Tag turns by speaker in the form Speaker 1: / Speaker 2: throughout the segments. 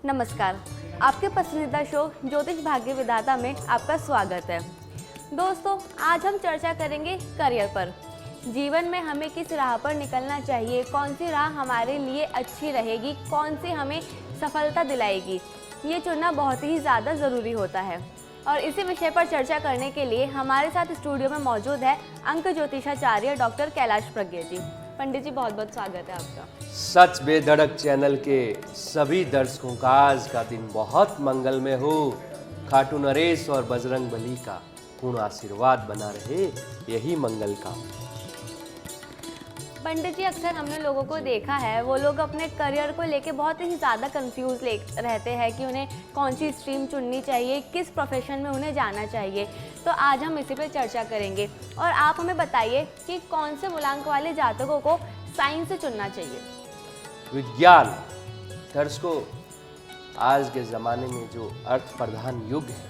Speaker 1: नमस्कार, आपके पसंदीदा शो ज्योतिष भाग्य विधाता में आपका स्वागत है। दोस्तों, आज हम चर्चा करेंगे करियर पर। जीवन में हमें किस राह पर निकलना चाहिए, कौन सी राह हमारे लिए अच्छी रहेगी, कौन सी हमें सफलता दिलाएगी, ये चुनना बहुत ही ज़्यादा ज़रूरी होता है। और इसी विषय पर चर्चा करने के लिए हमारे साथ स्टूडियो में मौजूद है अंक ज्योतिषाचार्य डॉक्टर कैलाश प्रज्ञा जी। पंडित जी, बहुत बहुत स्वागत है आपका।
Speaker 2: सच बेधड़क चैनल के सभी दर्शकों का आज का दिन बहुत मंगलमय हो। खाटू नरेश और बजरंग बली का पूर्ण आशीर्वाद बना रहे, यही मंगल का।
Speaker 1: पंडित जी, अक्सर हमने लोगों को देखा है, वो लोग अपने करियर को लेके बहुत ही ज़्यादा कंफ्यूज रहते हैं कि उन्हें कौन सी स्ट्रीम चुननी चाहिए, किस प्रोफेशन में उन्हें जाना चाहिए। तो आज हम इसी पे चर्चा करेंगे और आप हमें बताइए कि कौन से मूलांक वाले जातकों को साइंस से चुनना चाहिए।
Speaker 2: विज्ञान दर्शकों, आज के ज़माने में जो अर्थ प्रधान युग है,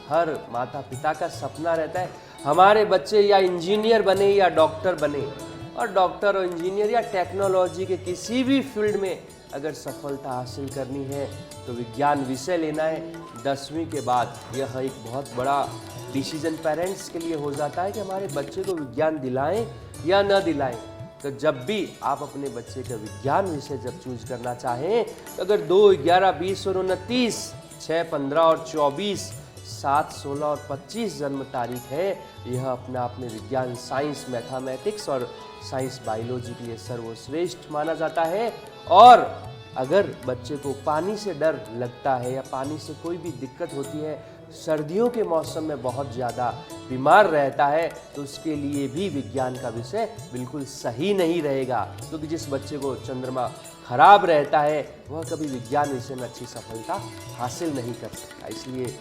Speaker 2: हर माता पिता का सपना रहता है हमारे बच्चे या इंजीनियर बने या डॉक्टर बने। और डॉक्टर और इंजीनियर या टेक्नोलॉजी के किसी भी फील्ड में अगर सफलता हासिल करनी है तो विज्ञान विषय लेना है। 10वीं के बाद यह एक बहुत बड़ा डिसीजन पेरेंट्स के लिए हो जाता है कि हमारे बच्चे को विज्ञान दिलाएं या न दिलाएं। तो जब भी आप अपने बच्चे का विज्ञान विषय जब चूज करना चाहें तो अगर 2, 11, 20 और 29, 6, 15 और 24, 7, 16 और 25 जन्म तारीख है, यह अपने आप में विज्ञान, साइंस, मैथमेटिक्स और साइंस बायोलॉजी के लिए सर्वश्रेष्ठ माना जाता है। और अगर बच्चे को पानी से डर लगता है या पानी से कोई भी दिक्कत होती है, सर्दियों के मौसम में बहुत ज़्यादा बीमार रहता है, तो उसके लिए भी विज्ञान का विषय बिल्कुल सही नहीं रहेगा। क्योंकि जिस बच्चे को चंद्रमा खराब रहता है वह कभी विज्ञान विषय में अच्छी सफलता हासिल नहीं कर सकता। इसलिए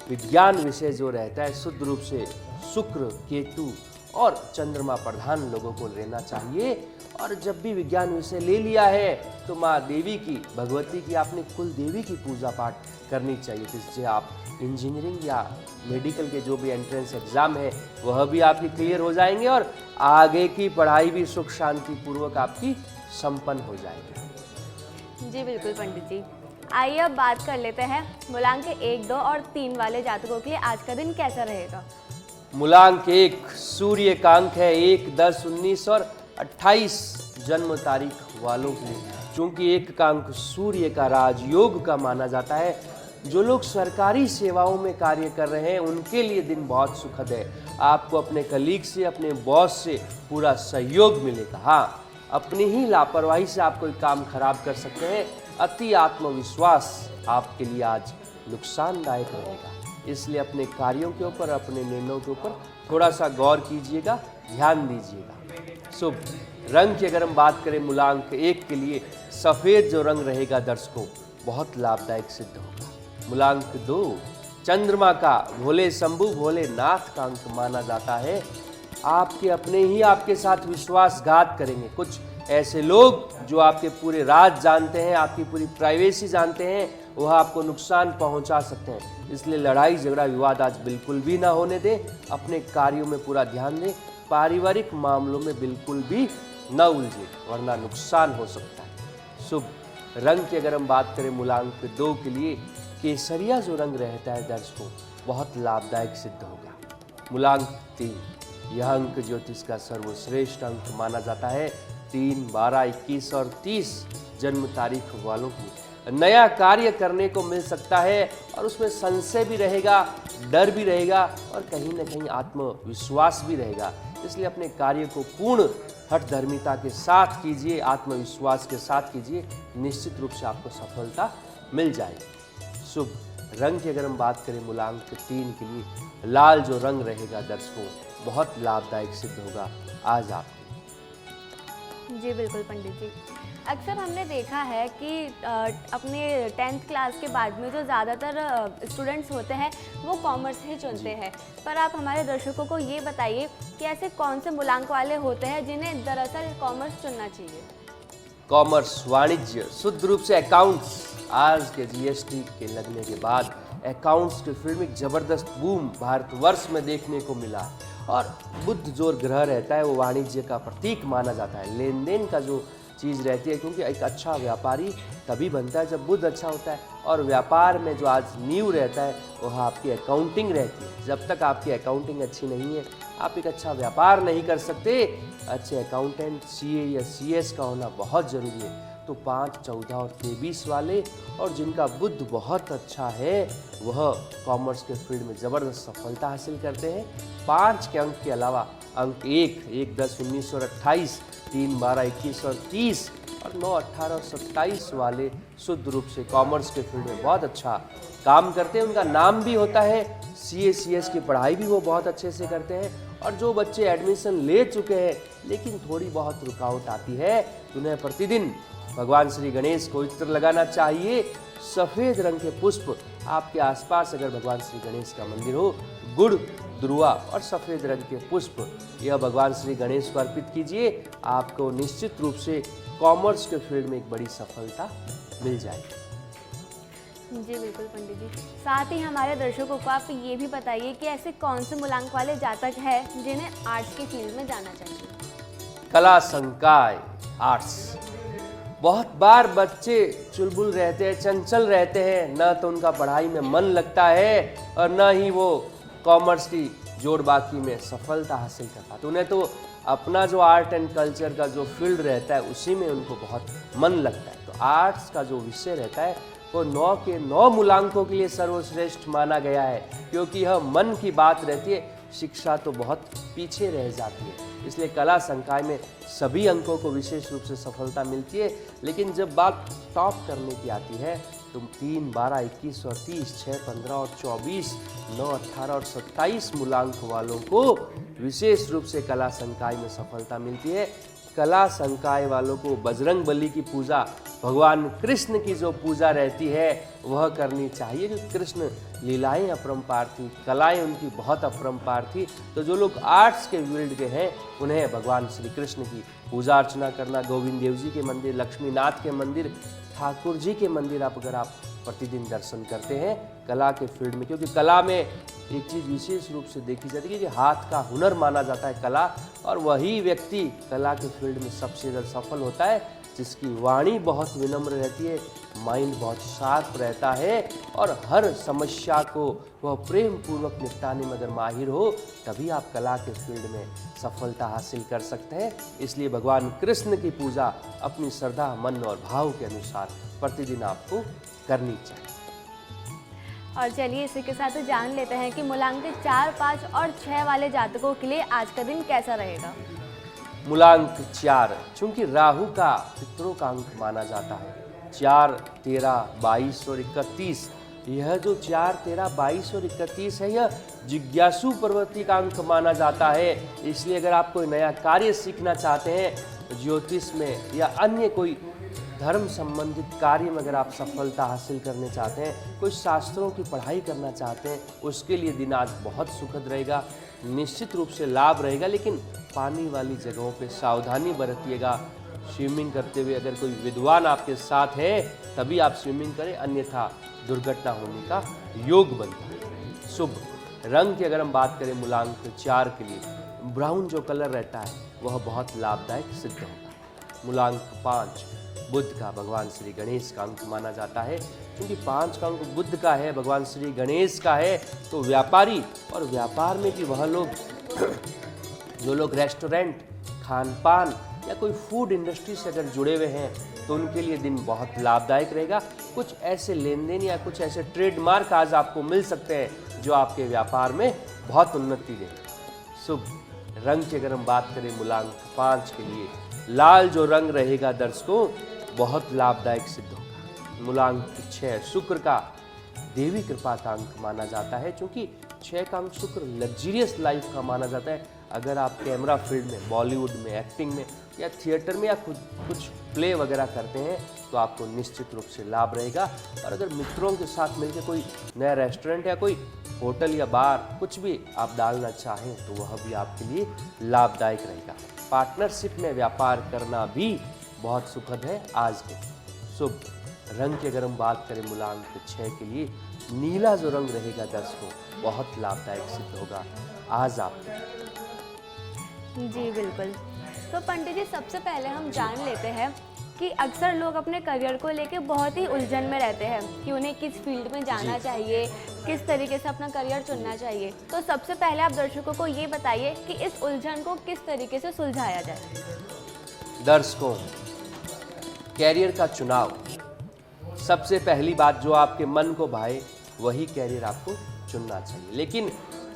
Speaker 2: विज्ञान विषय जो रहता है शुद्ध रूप से शुक्र, केतु और चंद्रमा प्रधान लोगों को लेना चाहिए। और जब भी विज्ञान विषय ले लिया है तो माँ देवी की, भगवती की, आपने कुल देवी की पूजा पाठ करनी चाहिए, जिससे आप इंजीनियरिंग या मेडिकल के जो भी एंट्रेंस एग्जाम है वह भी आपकी क्लियर हो जाएंगे और आगे की पढ़ाई भी सुख शांति पूर्वक आपकी संपन्न हो जाएगी।
Speaker 1: जी बिल्कुल पंडित जी। आइए अब बात कर लेते हैं मूलांक 1, 2 और 3 वाले जातकों के लिए आज का दिन कैसा रहेगा।
Speaker 2: मूलांक 1 सूर्य का अंक है 1, 10, 19 और 28 जन्म तारीख वालों के लिए। चूंकि 1 का अंक सूर्य का राजयोग का माना जाता है, जो लोग सरकारी सेवाओं में कार्य कर रहे हैं उनके लिए दिन बहुत सुखद है। आपको अपने कलीग से, अपने बॉस से पूरा सहयोग मिलेगा। हाँ, अपनी ही लापरवाही से आप कोई काम खराब कर सकते हैं। अति आत्मविश्वास आपके लिए आज नुकसानदायक रहेगा, इसलिए अपने कार्यों के ऊपर, अपने निर्णयों के ऊपर थोड़ा सा गौर कीजिएगा, ध्यान दीजिएगा। शुभ रंग की अगर हम बात करें मूलांक 1 के लिए, सफ़ेद जो रंग रहेगा दर्शकों बहुत लाभदायक सिद्ध होगा। मूलांक 2 चंद्रमा का भोले शंभु भोलेनाथ का अंक माना जाता है। आपके अपने ही आपके साथ विश्वासघात करेंगे। कुछ ऐसे लोग जो आपके पूरे राज जानते हैं, आपकी पूरी प्राइवेसी जानते हैं, वह आपको नुकसान पहुंचा सकते हैं। इसलिए लड़ाई झगड़ा विवाद आज बिल्कुल भी ना होने दें। अपने कार्यों में पूरा ध्यान दें। पारिवारिक मामलों में बिल्कुल भी न उलझे, वरना नुकसान हो सकता है। शुभ रंग की अगर हम बात करें मूलांक 2 के लिए, केसरिया जो रंग रहता है दर्शकों बहुत लाभदायक सिद्ध होगा। मूलांक 3 यह अंक ज्योतिष का सर्वश्रेष्ठ अंक माना जाता है। 3, 12, 21 और 30 जन्म तारीख वालों की नया कार्य करने को मिल सकता है और उसमें संशय भी रहेगा, डर भी रहेगा और कहीं ना कहीं आत्मविश्वास भी रहेगा। इसलिए अपने कार्य को पूर्ण हठधर्मिता के साथ कीजिए, आत्मविश्वास के साथ कीजिए, निश्चित रूप से आपको सफलता मिल जाएगी। शुभ रंग की अगर हम बात करें मूलांक 3 के लिए, लाल जो रंग रहेगा दर्शकों बहुत लाभदायक सिद्ध होगा आज आपके।
Speaker 1: जी बिल्कुल पंडित जी। अक्सर हमने देखा है कि अपने 10th क्लास के बाद में जो ज़्यादातर स्टूडेंट्स होते हैं वो कॉमर्स ही चुनते हैं, पर आप हमारे दर्शकों को ये बताइए कि ऐसे कौन से मूलांक वाले होते हैं जिन्हें दरअसल कॉमर्स चुनना चाहिए।
Speaker 2: कॉमर्स, वाणिज्य, शुद्ध रूप से अकाउंट्स। आज के जीएसटी के लगने के बाद अकाउंट्स के फील्ड में जबरदस्त बूम भारतवर्ष में देखने को मिला और बुध जो ग्रह रहता है वो वाणिज्य का प्रतीक माना जाता है। लेन देन का जो चीज़ रहती है, क्योंकि एक अच्छा व्यापारी तभी बनता है जब बुद्ध अच्छा होता है। और व्यापार में जो आज नींव रहता है वह आपकी अकाउंटिंग रहती है। जब तक आपकी अकाउंटिंग अच्छी नहीं है आप एक अच्छा व्यापार नहीं कर सकते। अच्छे अकाउंटेंट सीए या सीएस का होना बहुत ज़रूरी है। तो 5, 14 और 23 वाले और जिनका बुद्ध बहुत अच्छा है वह कॉमर्स के फील्ड में ज़बरदस्त सफलता हासिल करते हैं। 5 के अंक के अलावा अंक 1, 10, 19 और 28, 3, 12, 21 और 30 और 9, 18 और 27 वाले शुद्ध रूप से कॉमर्स के फील्ड में बहुत अच्छा काम करते हैं। उनका नाम भी होता है, सीए सीएस की पढ़ाई भी वो बहुत अच्छे से करते हैं। और जो बच्चे एडमिशन ले चुके हैं लेकिन थोड़ी बहुत रुकावट आती है तो उन्हें प्रतिदिन भगवान श्री गणेश को इत्र लगाना चाहिए। सफ़ेद रंग के पुष्प आपके आसपास अगर भगवान श्री गणेश का मंदिर हो, गुड़, दुर्वा और सफ़ेद रंग के पुष्प यह भगवान श्री गणेश को अर्पित कीजिए। आपको निश्चित रूप से कॉमर्स के फील्ड में एक बड़ी सफलता मिल जाएगी।
Speaker 1: जी बिल्कुल पंडित जी। साथ ही हमारे दर्शकों को आप ये भी बताइए कि ऐसे कौन से मूलांक वाले जातक हैं जिन्हें आर्ट्स की फील्ड में जाना चाहिए।
Speaker 2: कला संकाय आर्ट्स। बहुत बार बच्चे चुलबुल रहते हैं, चंचल रहते हैं, न तो उनका पढ़ाई में मन लगता है और न ही वो कॉमर्स की जोड़ बाकी में सफलता हासिल कर पाते। उन्हें तो अपना जो आर्ट एंड कल्चर का जो फील्ड रहता है उसी में उनको बहुत मन लगता है। तो आर्ट्स का जो विषय रहता है वो 9 के 9 मूलांकों के लिए सर्वश्रेष्ठ माना गया है, क्योंकि यह मन की बात रहती है। शिक्षा तो बहुत पीछे रह जाती है, इसलिए कला संकाय में सभी अंकों को विशेष रूप से सफलता मिलती है। लेकिन जब बात टॉप करने की आती है तो 3, 12, 21 और 30, 6, 15 और 24, 9, 18 और 27 मूलांक वालों को विशेष रूप से कला संकाय में सफलता मिलती है। कला संकाय वालों को बजरंग बली की पूजा, भगवान कृष्ण की जो पूजा रहती है वह करनी चाहिए, क्योंकि कृष्ण लीलाएं अपरंपार थी, कलाएं उनकी बहुत अपरंपार थी। तो जो लोग आर्ट्स के फील्ड के हैं उन्हें भगवान श्री कृष्ण की पूजा अर्चना करना, गोविंद देव जी के मंदिर, लक्ष्मीनाथ के मंदिर, ठाकुर जी के मंदिर अगर आप प्रतिदिन दर्शन करते हैं कला के फील्ड में, क्योंकि कला में एक चीज़ विशेष रूप से देखी जाती है कि हाथ का हुनर माना जाता है कला, और वही व्यक्ति कला के फील्ड में सबसे ज़्यादा सफल होता है जिसकी वाणी बहुत विनम्र रहती है, माइंड बहुत शार्प रहता है और हर समस्या को वह प्रेम पूर्वक निपटाने में अगर माहिर हो तभी आप कला के फील्ड में सफलता हासिल कर सकते हैं। इसलिए भगवान कृष्ण की पूजा अपनी श्रद्धा, मन और भाव के अनुसार प्रतिदिन आपको करनी चाहिए।
Speaker 1: और चलिए इसी के साथ जान लेते हैं कि मूलांक 4, 5 और 6 वाले जातकों के लिए आज का दिन कैसा रहेगा।
Speaker 2: मूलांक 4, चूंकि राहु का पितरों का अंक माना जाता है, 4, 13, 22 और 31, यह जो 4, 13, 22 और 31 है यह जिज्ञासु प्रवृत्ति का अंक माना जाता है। इसलिए अगर आप कोई नया कार्य सीखना चाहते हैं, ज्योतिष में या अन्य कोई धर्म संबंधित कार्य में अगर आप सफलता हासिल करने चाहते हैं, कोई शास्त्रों की पढ़ाई करना चाहते हैं, उसके लिए दिन आज बहुत सुखद रहेगा, निश्चित रूप से लाभ रहेगा। लेकिन पानी वाली जगहों पे सावधानी बरतिएगा। स्विमिंग करते हुए अगर कोई विद्वान आपके साथ है तभी आप स्विमिंग करें, अन्यथा दुर्घटना होने का योग बनता है। शुभ रंग की अगर हम बात करें मूलांक 4 के लिए, ब्राउन जो कलर रहता है वह बहुत लाभदायक सिद्ध होगा। मूलांक 5, बुध का, भगवान श्री गणेश का अंक माना जाता है। क्योंकि 5 का अंक बुध का है, भगवान श्री गणेश का है, तो व्यापारी और व्यापार में भी वह लोग जो लोग रेस्टोरेंट, खान पान या कोई फूड इंडस्ट्री से अगर जुड़े हुए हैं तो उनके लिए दिन बहुत लाभदायक रहेगा। कुछ ऐसे लेन देन या कुछ ऐसे ट्रेडमार्क आज आपको मिल सकते हैं जो आपके व्यापार में बहुत उन्नति देंगे। शुभ रंग की अगर हम बात करें मूलांक 5 के लिए, लाल जो रंग रहेगा दर्शकों बहुत लाभदायक सिद्ध होगा। मूलांक 6, शुक्र का देवी कृपा का अंक माना जाता है। क्योंकि 6 का अंक शुक्र लग्जरियस लाइफ का माना जाता है। अगर आप कैमरा फील्ड में, बॉलीवुड में, एक्टिंग में या थिएटर में या कुछ प्ले वगैरह करते हैं तो आपको निश्चित रूप से लाभ रहेगा। और अगर मित्रों के साथ मिलकर कोई नया रेस्टोरेंट या कोई होटल या बार कुछ भी आप डालना चाहें तो वह भी आपके लिए लाभदायक रहेगा। पार्टनरशिप में व्यापार करना भी बहुत सुखद है आज के। शुभ रंग की अगर हम बात करें मूलांक 6 के लिए, नीला जो रंग रहेगा दर्शकों बहुत लाभदायक सिद्ध होगा आज आपको।
Speaker 1: जी बिल्कुल। तो पंडित जी, सबसे पहले हम जान लेते हैं कि अक्सर लोग अपने करियर को लेके बहुत ही उलझन में रहते हैं कि उन्हें किस फील्ड में जाना चाहिए, किस तरीके से अपना करियर चुनना चाहिए। तो सबसे पहले आप दर्शकों को ये बताइए कि इस उलझन को किस तरीके से सुलझाया जाए।
Speaker 2: दर्शकों, कैरियर का चुनाव, सबसे पहली बात जो आपके मन को भाए वही कैरियर आपको चुनना चाहिए। लेकिन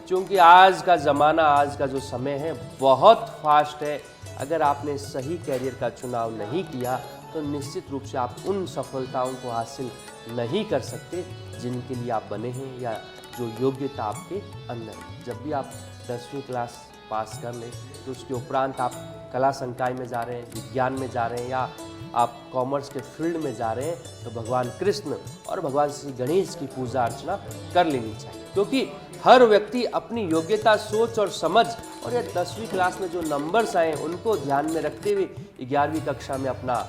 Speaker 2: चूंकि आज का ज़माना, आज का जो समय है बहुत फास्ट है, अगर आपने सही कैरियर का चुनाव नहीं किया तो निश्चित रूप से आप उन सफलताओं को हासिल नहीं कर सकते जिनके लिए आप बने हैं या जो योग्यता आपके अंदर है। जब भी आप 10वीं क्लास पास कर लें तो उसके उपरांत आप कला संकाय में जा रहे हैं, विज्ञान में जा रहे हैं या आप कॉमर्स के फील्ड में जा रहे हैं तो भगवान कृष्ण और भगवान श्री गणेश की पूजा अर्चना कर लेनी चाहिए, क्योंकि हर व्यक्ति अपनी योग्यता, सोच और समझ और ये 10वीं क्लास में जो नंबर्स आए उनको ध्यान में रखते हुए 11वीं कक्षा में अपना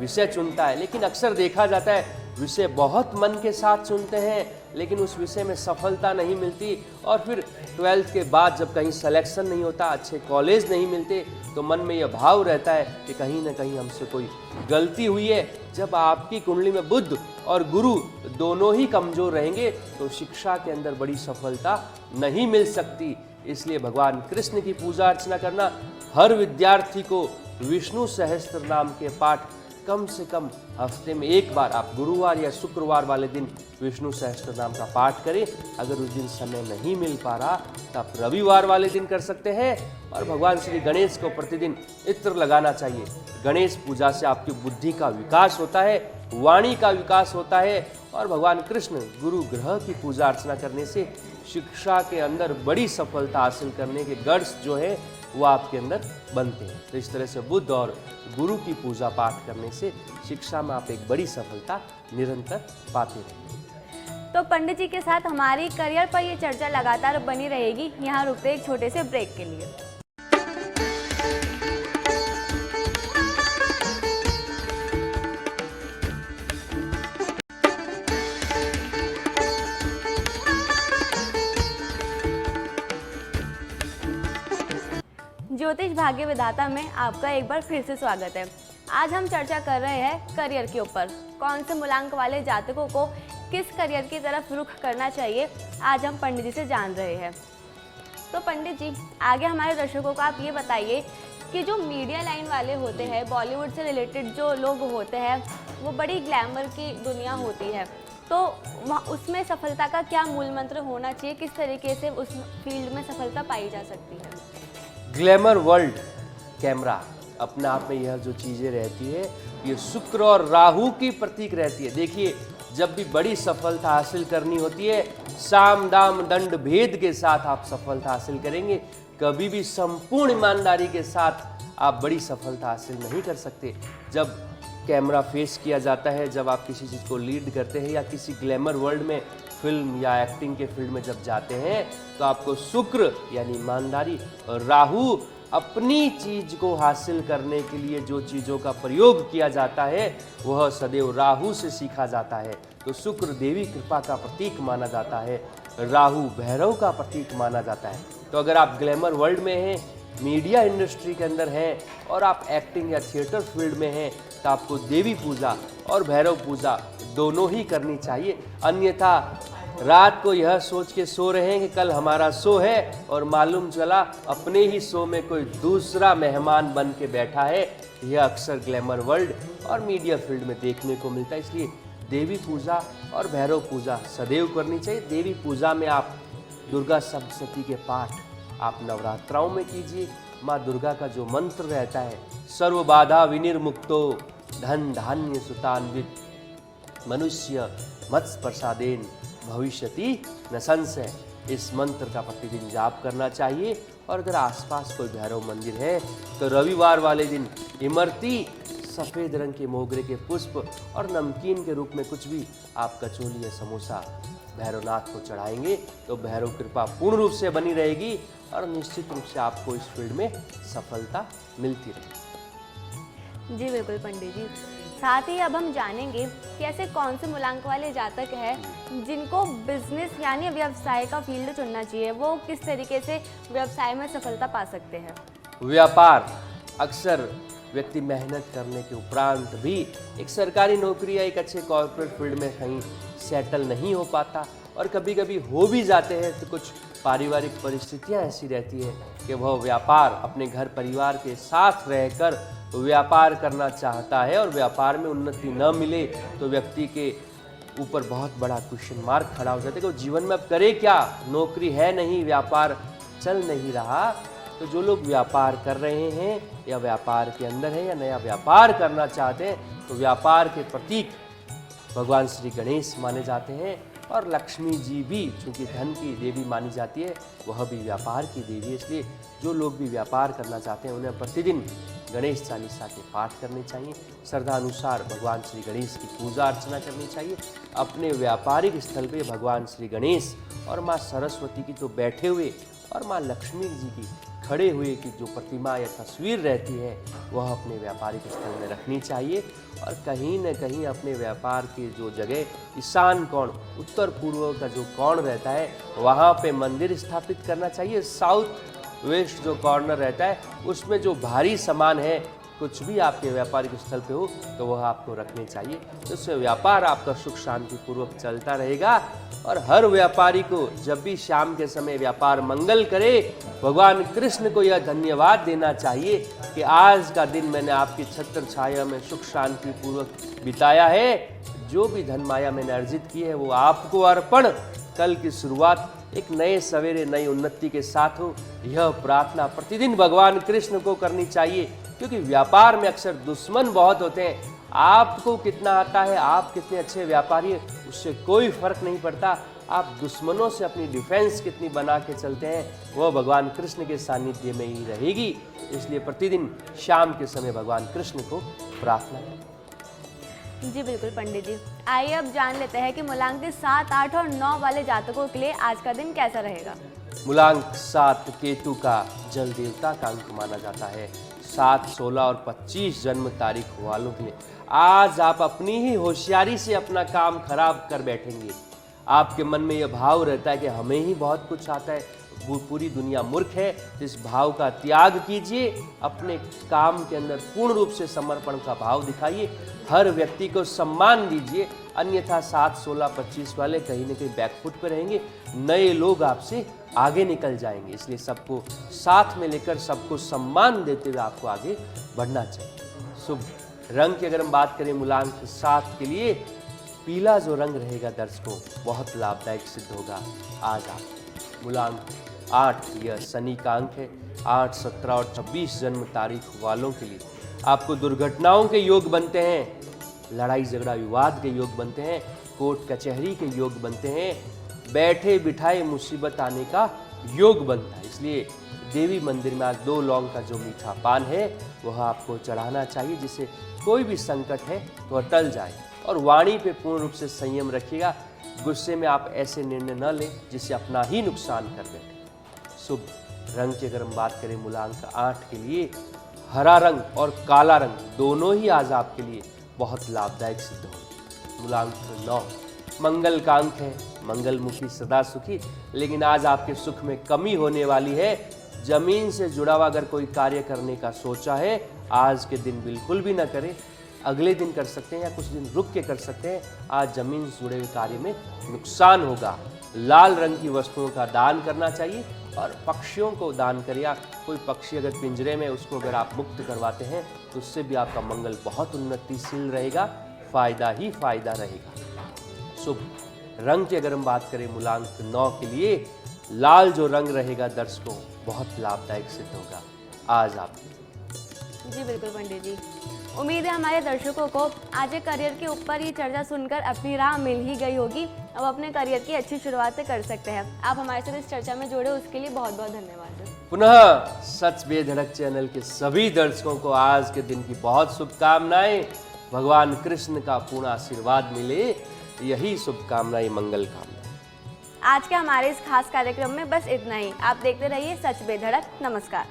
Speaker 2: विषय चुनता है। लेकिन अक्सर देखा जाता है विषय बहुत मन के साथ चुनते हैं लेकिन उस विषय में सफलता नहीं मिलती, और फिर 12th के बाद जब कहीं सिलेक्शन नहीं होता, अच्छे कॉलेज नहीं मिलते तो मन में यह भाव रहता है कि कहीं ना कहीं हमसे कोई गलती हुई है। जब आपकी कुंडली में बुध और गुरु दोनों ही कमजोर रहेंगे तो शिक्षा के अंदर बड़ी सफलता नहीं मिल सकती। इसलिए भगवान कृष्ण की पूजा अर्चना करना, हर विद्यार्थी को विष्णु सहस्त्र नाम के पाठ कम से कम हफ्ते में एक बार आप गुरुवार या शुक्रवार वाले दिन विष्णु सहस्त्र नाम का पाठ करें। अगर उस दिन समय नहीं मिल पा रहा तो आप रविवार वाले दिन कर सकते हैं। और भगवान श्री गणेश को प्रतिदिन इत्र लगाना चाहिए। गणेश पूजा से आपकी बुद्धि का विकास होता है, वाणी का विकास होता है, और भगवान कृष्ण गुरु ग्रह की पूजा अर्चना करने से शिक्षा के अंदर बड़ी सफलता हासिल करने के गट्स जो है वो आपके अंदर बनते हैं। तो इस तरह से बुध और गुरु की पूजा पाठ करने से शिक्षा में आप एक बड़ी सफलता निरंतर पाते रहेंगे।
Speaker 1: तो पंडित जी के साथ हमारी करियर पर ये चर्चा लगातार बनी रहेगी। यहाँ रुकते एक छोटे से ब्रेक के लिए। ज्योतिष भाग्य विधाता में आपका एक बार फिर से स्वागत है। आज हम चर्चा कर रहे हैं करियर के ऊपर। कौन से मूलांक वाले जातकों को किस करियर की तरफ रुख करना चाहिए, आज हम पंडित जी से जान रहे हैं। तो पंडित जी, आगे हमारे दर्शकों को आप ये बताइए कि जो मीडिया लाइन वाले होते हैं, बॉलीवुड से रिलेटेड जो लोग होते हैं, वो बड़ी ग्लैमर की दुनिया होती है, तो उसमें सफलता का क्या मूल मंत्र होना चाहिए, किस तरीके से उस फील्ड में सफलता पाई जा सकती है?
Speaker 2: ग्लैमर वर्ल्ड कैमरा अपने आप में यह जो चीज़ें रहती है ये शुक्र और राहु की प्रतीक रहती है। देखिए, जब भी बड़ी सफलता हासिल करनी होती है, साम दाम दंड भेद के साथ आप सफलता हासिल करेंगे। कभी भी संपूर्ण ईमानदारी के साथ आप बड़ी सफलता हासिल नहीं कर सकते। जब कैमरा फेस किया जाता है, जब आप किसी चीज़ को लीड करते हैं या किसी ग्लैमर वर्ल्ड में फिल्म या एक्टिंग के फील्ड में जब जाते हैं तो आपको शुक्र यानी ईमानदारी और राहु अपनी चीज को हासिल करने के लिए जो चीज़ों का प्रयोग किया जाता है वह सदैव राहु से सीखा जाता है। तो शुक्र देवी कृपा का प्रतीक माना जाता है, राहु भैरव का प्रतीक माना जाता है। तो अगर आप ग्लैमर वर्ल्ड में हैं, मीडिया इंडस्ट्री के अंदर हैं और आप एक्टिंग या थिएटर फील्ड में हैं तो आपको देवी पूजा और भैरव पूजा दोनों ही करनी चाहिए। अन्यथा रात को यह सोच के सो रहे हैं कि कल हमारा शो है और मालूम चला अपने ही शो में कोई दूसरा मेहमान बन के बैठा है, यह अक्सर ग्लैमर वर्ल्ड और मीडिया फील्ड में देखने को मिलता है। इसलिए देवी पूजा और भैरव पूजा सदैव करनी चाहिए। देवी पूजा में आप दुर्गा सप्तशती के पाठ आप नवरात्राओं में कीजिए। माँ दुर्गा का जो मंत्र रहता है, सर्व बाधा विनिर्मुक्तो धन धान्य सुतान्वित मनुष्य मत्स्य प्रसादेन भविष्यति न संशय, इस मंत्र का प्रतिदिन जाप करना चाहिए। और अगर आसपास कोई भैरव मंदिर है तो रविवार वाले दिन इमरती सफ़ेद रंग के मोगरे के पुष्प और नमकीन के रूप में कुछ भी आप कचौली या समोसा भैरवनाथ को चढ़ाएंगे तो भैरव कृपा पूर्ण रूप से बनी रहेगी और निश्चित रूप से आपको इस फील्ड में सफलता मिलती रहेगी।
Speaker 1: जी बिल्कुल पंडित जी। साथ ही अब हम जानेंगे कि ऐसे कौन से मूलांक वाले जातक हैं जिनको बिजनेस यानी व्यवसाय का फील्ड चुनना चाहिए, वो किस तरीके से व्यवसाय में सफलता पा सकते हैं?
Speaker 2: व्यापार अक्सर व्यक्ति मेहनत करने के उपरांत भी एक सरकारी नौकरी या एक अच्छे कॉर्पोरेट फील्ड में कहीं सेटल नहीं हो पाता, और कभी कभी हो भी जाते हैं तो कुछ पारिवारिक परिस्थितियां ऐसी रहती है कि वह व्यापार अपने घर परिवार के साथ रहकर व्यापार करना चाहता है, और व्यापार में उन्नति न मिले तो व्यक्ति के ऊपर बहुत बड़ा क्वेश्चन मार्क खड़ा हो जाता है कि वो जीवन में अब करे क्या, नौकरी है नहीं, व्यापार चल नहीं रहा। तो जो लोग व्यापार कर रहे हैं या व्यापार के अंदर है या नया व्यापार करना चाहते हैं, तो व्यापार के प्रतीक भगवान श्री गणेश माने जाते हैं, और लक्ष्मी जी भी चूँकि धन की देवी मानी जाती है, वह भी व्यापार की देवी है। इसलिए जो लोग भी व्यापार करना चाहते हैं उन्हें प्रतिदिन गणेश चालीसा के पाठ करने चाहिए, श्रद्धा अनुसार भगवान श्री गणेश की पूजा अर्चना करनी चाहिए। अपने व्यापारिक स्थल पे भगवान श्री गणेश और माँ सरस्वती की तो बैठे हुए, और माँ लक्ष्मी जी की खड़े हुए की जो प्रतिमा या तस्वीर रहती है वह अपने व्यापारिक स्थल में रखनी चाहिए। और कहीं न कहीं अपने व्यापार की जो जगह ईशान कोण, उत्तर पूर्व का जो कोण रहता है, वहाँ पे मंदिर स्थापित करना चाहिए। साउथ वेस्ट जो कॉर्नर रहता है उसमें जो भारी सामान है, कुछ भी आपके व्यापारिक स्थल पे हो तो वह आपको रखने चाहिए, जिससे व्यापार आपका सुख शांति पूर्वक चलता रहेगा। और हर व्यापारी को जब भी शाम के समय व्यापार मंगल करे, भगवान कृष्ण को यह धन्यवाद देना चाहिए कि आज का दिन मैंने आपकी छत्र छाया में सुख शांति पूर्वक बिताया है। जो भी धन माया मैंने अर्जित की है वो आपको अर्पण, कल की शुरुआत एक नए सवेरे नई उन्नति के साथ हो, यह प्रार्थना प्रतिदिन भगवान कृष्ण को करनी चाहिए। क्योंकि व्यापार में अक्सर दुश्मन बहुत होते हैं। आपको कितना आता है, आप कितने अच्छे व्यापारी हैं, उससे कोई फर्क नहीं पड़ता। आप दुश्मनों से अपनी डिफेंस कितनी बना के चलते हैं, वह भगवान कृष्ण के सानिध्य में ही रहेगी। इसलिए प्रतिदिन शाम के समय भगवान कृष्ण को प्रार्थना करें।
Speaker 1: जी बिल्कुल पंडित जी। आइए अब जान लेते हैं कि मूलांक 7, 8 और 9 वाले जातकों के लिए आज का दिन कैसा रहेगा।
Speaker 2: मूलांक 7 केतु का जल देवता का अंक माना जाता है। 7, 16 और 25 जन्म तारीख वालों के लिए आज आप अपनी ही होशियारी से अपना काम खराब कर बैठेंगे। आपके मन में यह भाव रहता है कि हमें ही बहुत कुछ आता है, वो पूरी दुनिया मूर्ख है। इस भाव का त्याग कीजिए, अपने काम के अंदर पूर्ण रूप से समर्पण का भाव दिखाइए, हर व्यक्ति को सम्मान दीजिए। अन्यथा 7, 16, 25 वाले कहीं न कहीं बैकफुट पर रहेंगे, नए लोग आपसे आगे निकल जाएंगे। इसलिए सबको साथ में लेकर सबको सम्मान देते हुए आपको आगे बढ़ना चाहिए। शुभ रंग की अगर हम बात करें मूलांक 7 के लिए, पीला जो रंग रहेगा दर्शकों बहुत लाभदायक सिद्ध होगा। आज आप मूलांक 8, यह शनि का अंक है। 8, 17 और 26 जन्म तारीख वालों के लिए आपको दुर्घटनाओं के योग बनते हैं, लड़ाई झगड़ा विवाद के योग बनते हैं, कोर्ट कचहरी के योग बनते हैं, बैठे बिठाए मुसीबत आने का योग बनता है। इसलिए देवी मंदिर में आज 2 लौंग का जो मीठा पान है वह आपको चढ़ाना चाहिए, जिससे कोई भी संकट है तो टल जाए। और वाणी पे पूर्ण रूप से संयम रखिएगा, गुस्से में आप ऐसे निर्णय न लें जिससे अपना ही नुकसान कर बैठे। शुभ रंग की अगर हम बात करें मूलांक 8 के लिए, हरा रंग और काला रंग दोनों ही आज आपके लिए बहुत लाभदायक सिद्ध होंगे। मूलांक 9 मंगल का अंक है, मंगलमुखी सदा सुखी, लेकिन आज आपके सुख में कमी होने वाली है। जमीन से जुड़ा हुआ अगर कोई कार्य करने का सोचा है, आज के दिन बिल्कुल भी न करें, अगले दिन कर सकते हैं या कुछ दिन रुक के कर सकते हैं। आज जमीन से जुड़े हुए कार्य में नुकसान होगा। लाल रंग की वस्तुओं का दान करना चाहिए और पक्षियों को दान करिए। कोई पक्षी अगर पिंजरे में, उसको अगर आप मुक्त करवाते हैं तो उससे भी आपका मंगल बहुत उन्नतिशील रहेगा, फायदा ही फायदा रहेगा। शुभ रंग की अगर हम बात करें मूलांक 9 के लिए, लाल जो रंग रहेगा दर्शकों बहुत लाभदायक सिद्ध होगा आज आपके।
Speaker 1: जी बिल्कुल पंडित जी। उम्मीद है हमारे दर्शकों को आज के करियर के ऊपर ये चर्चा सुनकर अपनी राह मिल ही गई होगी। अब अपने करियर की अच्छी शुरुआत कर सकते हैं। आप हमारे साथ इस चर्चा में जुड़े उसके लिए बहुत बहुत धन्यवाद।
Speaker 2: पुनः सच बेधड़क चैनल के सभी दर्शकों को आज के दिन की बहुत शुभकामनाएं। भगवान कृष्ण का पूर्ण आशीर्वाद मिले, यही शुभकामनाएं, मंगल कामना।
Speaker 1: आज के हमारे इस खास कार्यक्रम में बस इतना ही। आप देखते रहिए सच बेधड़क। नमस्कार।